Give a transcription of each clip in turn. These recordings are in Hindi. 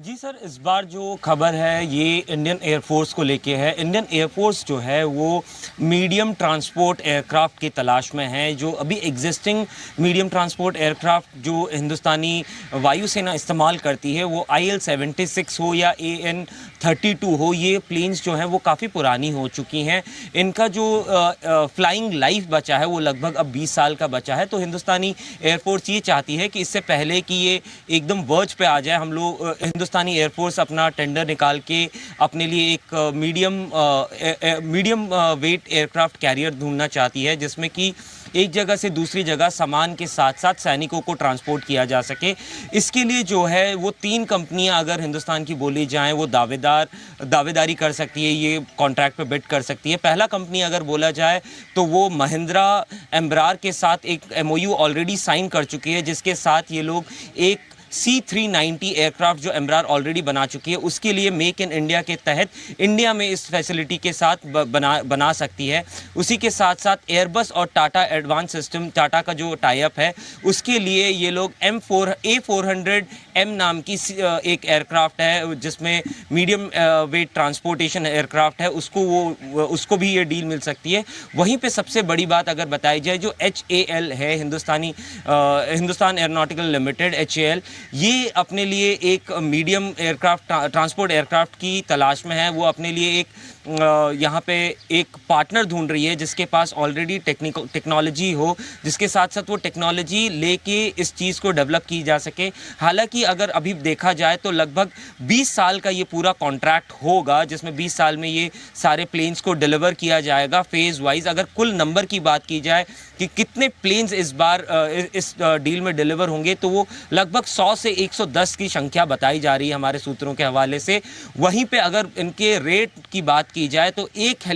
जी सर, इस बार जो खबर है ये इंडियन एयरफोर्स को लेके है। इंडियन एयरफोर्स जो है वो मीडियम ट्रांसपोर्ट एयरक्राफ्ट की तलाश में है। जो अभी एग्जिस्टिंग मीडियम ट्रांसपोर्ट एयरक्राफ्ट जो हिंदुस्तानी वायुसेना इस्तेमाल करती है, वो IL-76 हो या AN-32 हो, ये प्लेन्स जो हैं वो काफ़ी पुरानी हो चुकी हैं। इनका जो फ्लाइंग लाइफ बचा है वो लगभग अब 20 साल का बचा है। तो हिंदुस्तानी एयरफोर्स ये चाहती है कि इससे पहले कि ये एकदम वर्ज पे आ जाए, हम लोग हिंदुस्तानी एयरफोर्स अपना टेंडर निकाल के अपने लिए एक मीडियम वेट एयरक्राफ्ट कैरियर ढूंढना चाहती है, जिसमें कि एक जगह से दूसरी जगह सामान के साथ साथ सैनिकों को ट्रांसपोर्ट किया जा सके। इसके लिए जो है वो 3 कंपनियां अगर हिंदुस्तान की बोली जाएं, वो दावेदारी कर सकती है, ये कॉन्ट्रैक्ट पे बिड कर सकती है। पहला कंपनी अगर बोला जाए तो वो महिंद्रा एम्ब्रार के साथ एक MOU ऑलरेडी साइन कर चुकी है, जिसके साथ ये लोग एक C-390 एयरक्राफ्ट जो एम्ब्रार ऑलरेडी बना चुकी है, उसके लिए मेक इन इंडिया के तहत इंडिया में इस फैसिलिटी के साथ बना सकती है। उसी के साथ साथ एयरबस और टाटा एडवांस सिस्टम, टाटा का जो टाई अप है, उसके लिए ये लोग A400M नाम की एक एयरक्राफ्ट है जिसमें मीडियम वेट ट्रांसपोर्टेशन एयरक्राफ्ट है, उसको भी ये डील मिल सकती है। वहीं पे सबसे बड़ी बात अगर बताई जाए, जो HAL है, हिंदुस्तान एयरोनॉटिकल लिमिटेड HAL, ये अपने लिए एक मीडियम एयरक्राफ्ट ट्रांसपोर्ट एयरक्राफ्ट की तलाश में है। वो अपने लिए एक यहाँ पे एक पार्टनर ढूंढ रही है जिसके पास ऑलरेडी टेक्नोलॉजी हो, जिसके साथ साथ वो टेक्नोलॉजी लेके इस चीज़ को डेवलप की जा सके। हालांकि अगर अभी देखा जाए तो लगभग 20 साल का ये पूरा कॉन्ट्रैक्ट होगा, जिसमें 20 साल में ये सारे प्लेन्स को डिलीवर किया जाएगा फेज़ वाइज। अगर कुल नंबर की बात की जाए कि कितने प्लेन्स इस बार इस डील में डिलीवर होंगे, तो वो लगभग 100 से 110 की संख्या बताई जा रही है हमारे सूत्रों के हवाले से। वहीं पे अगर इनके रेट की बात की जाए तो एक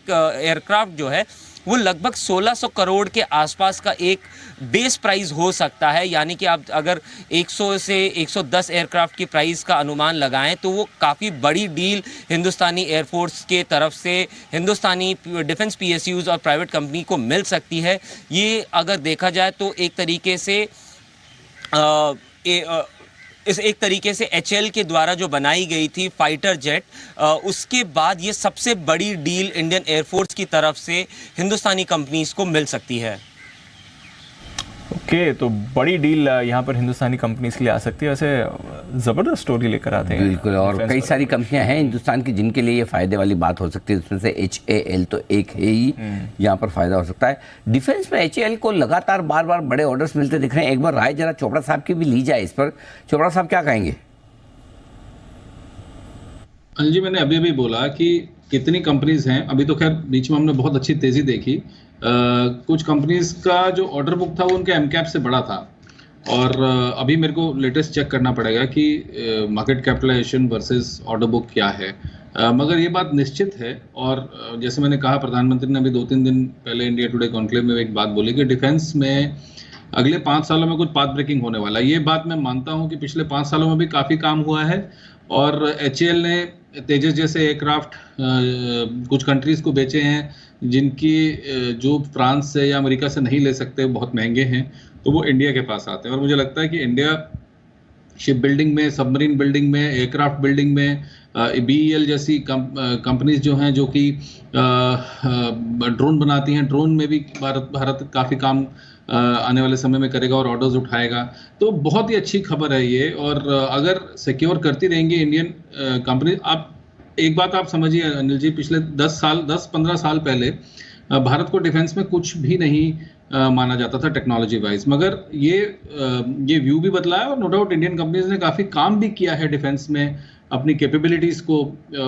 एयरक्राफ्ट जो है वो लगभग 1600 करोड़ के आसपास का एक बेस प्राइस हो सकता है। यानी कि आप अगर 100 से 110 एयरक्राफ्ट की प्राइस का अनुमान लगाएं तो वो काफ़ी बड़ी डील हिंदुस्तानी एयरफोर्स के तरफ से हिंदुस्तानी डिफेंस PSUs और प्राइवेट कंपनी को मिल सकती है। ये अगर देखा जाए तो एक तरीके से एक तरीके से HAL के द्वारा जो बनाई गई थी फाइटर जेट, उसके बाद ये सबसे बड़ी डील इंडियन एयरफोर्स की तरफ से हिंदुस्तानी कंपनीज को मिल सकती है। ओके, तो बड़ी डील यहाँ पर हिंदुस्तानी कंपनीज के लिए आ सकती है। वैसे ज़बरदस्त स्टोरी लेकर आते हैं बिल्कुल, और कई सारी कंपनियां हैं हिंदुस्तान की जिनके लिए ये फ़ायदे वाली बात हो सकती है। उसमें से HAL तो एक है ही, यहाँ पर फ़ायदा हो सकता है। डिफेंस में HAL को लगातार बार बार बड़े ऑर्डर्स मिलते दिख रहे हैं। एक बार राय जरा चोपड़ा साहब की भी ली जाए इस पर। चोपड़ा साहब क्या कहेंगे? अनिल जी, मैंने अभी अभी बोला कि कितनी कंपनीज हैं। अभी तो खैर बीच में हमने बहुत अच्छी तेजी देखी। कुछ कंपनीज का जो ऑर्डर बुक था वो उनके MCAP से बड़ा था, और अभी मेरे को लेटेस्ट चेक करना पड़ेगा कि market capitalisation versus order book क्या है। मगर ये बात निश्चित है, और जैसे मैंने कहा, प्रधानमंत्री ने अभी 2-3 दिन पहले इंडिया टुडे कॉन्क्लेव में एक बात बोली कि डिफेंस में अगले 5 सालों में कुछ पाथ ब्रेकिंग होने वाला है। ये बात मैं मानता हूँ कि पिछले 5 सालों में भी काफ़ी काम हुआ है, और HAL ने तेजस जैसे एयरक्राफ्ट कुछ कंट्रीज़ को बेचे हैं जिनकी जो फ्रांस से या अमेरिका से नहीं ले सकते, बहुत महंगे हैं, तो वो इंडिया के पास आते हैं। और मुझे लगता है कि इंडिया शिप बिल्डिंग में, सबमरीन बिल्डिंग में, एयरक्राफ्ट बिल्डिंग में, BEL जैसी कंपनीज जो हैं जो कि ड्रोन बनाती हैं, ड्रोन में भी भारत काफ़ी काम आने वाले समय में करेगा और ऑर्डर्स उठाएगा। तो बहुत ही अच्छी खबर है ये, और अगर सिक्योर करती रहेंगी इंडियन कंपनी। आप एक बात आप समझिए अनिल जी, पिछले 10-15 साल पहले भारत को डिफेंस में कुछ भी नहीं माना जाता था टेक्नोलॉजी वाइज, मगर ये व्यू भी बदला है, और नो डाउट इंडियन कंपनीज ने काफ़ी काम भी किया है डिफेंस में अपनी कैपेबिलिटीज़ को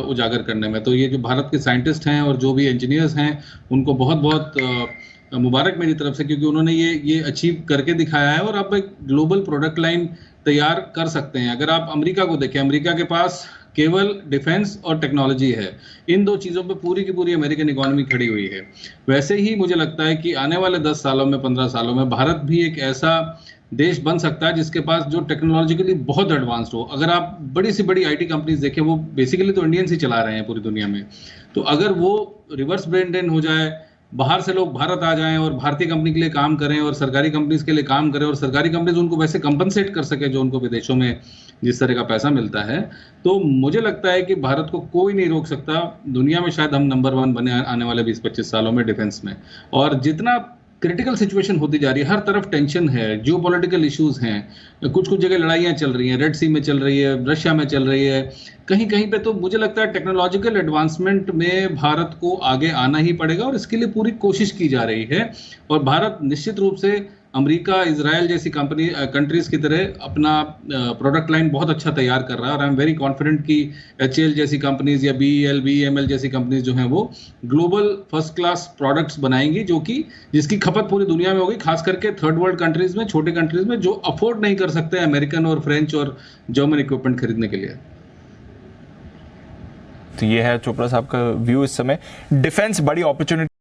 उजागर करने में। तो ये जो भारत के साइंटिस्ट हैं और जो भी इंजीनियर्स हैं, उनको बहुत बहुत मुबारक मेरी तरफ से, क्योंकि उन्होंने ये अचीव करके दिखाया है, और आप एक ग्लोबल प्रोडक्ट लाइन तैयार कर सकते हैं। अगर आप अमेरिका को देखें, अमेरिका के पास केवल डिफेंस और टेक्नोलॉजी है। इन 2 चीज़ों पे पूरी की पूरी अमेरिकन इकोनॉमी खड़ी हुई है। वैसे ही मुझे लगता है कि आने वाले 10 सालों में, 15 सालों में भारत भी एक ऐसा देश बन सकता है जिसके पास जो टेक्नोलॉजिकली बहुत एडवांस्ड हो। अगर आप बड़ी से बड़ी IT कंपनीज देखें, वो बेसिकली तो इंडियंस ही चला रहे हैं पूरी दुनिया में। तो अगर वो रिवर्स ब्रेन ड्रेन हो जाए, बाहर से लोग भारत आ जाएं और भारतीय कंपनी के लिए काम करें और सरकारी कंपनीज के लिए काम करें और सरकारी कंपनीज उनको वैसे कंपनसेट कर सके जो उनको विदेशों में जिस तरह का पैसा मिलता है, तो मुझे लगता है कि भारत को कोई नहीं रोक सकता। दुनिया में शायद हम नंबर 1 बने आने वाले 20-25 सालों में डिफेंस में। और जितना क्रिटिकल सिचुएशन होती जा रही है, हर तरफ टेंशन है, जियोपॉलिटिकल इश्यूज हैं, कुछ कुछ जगह लड़ाइयाँ चल रही हैं, रेड सी में चल रही है, रशिया में चल रही है, कहीं कहीं पे, तो मुझे लगता है टेक्नोलॉजिकल एडवांसमेंट में भारत को आगे आना ही पड़ेगा और इसके लिए पूरी कोशिश की जा रही है। और भारत निश्चित रूप से अमेरिका, इजराइल जैसी कंट्रीज की तरह अपना प्रोडक्ट लाइन बहुत अच्छा तैयार कर रहा है और आई एम वेरी कॉन्फिडेंट कि HAL जैसी कंपनीज या BEL, BEML जैसी कंपनीज जो हैं वो ग्लोबल फर्स्ट क्लास प्रोडक्ट्स बनाएंगी जिसकी खपत पूरी दुनिया में होगी, खास करके थर्ड वर्ल्ड कंट्रीज में, छोटे कंट्रीज में जो अफोर्ड नहीं कर सकते अमेरिकन और फ्रेंच और जर्मन इक्विपमेंट खरीदने के लिए। तो ये है चोपड़ा साहब का व्यू इस समय। डिफेंस बड़ी अपॉर्चुनिटी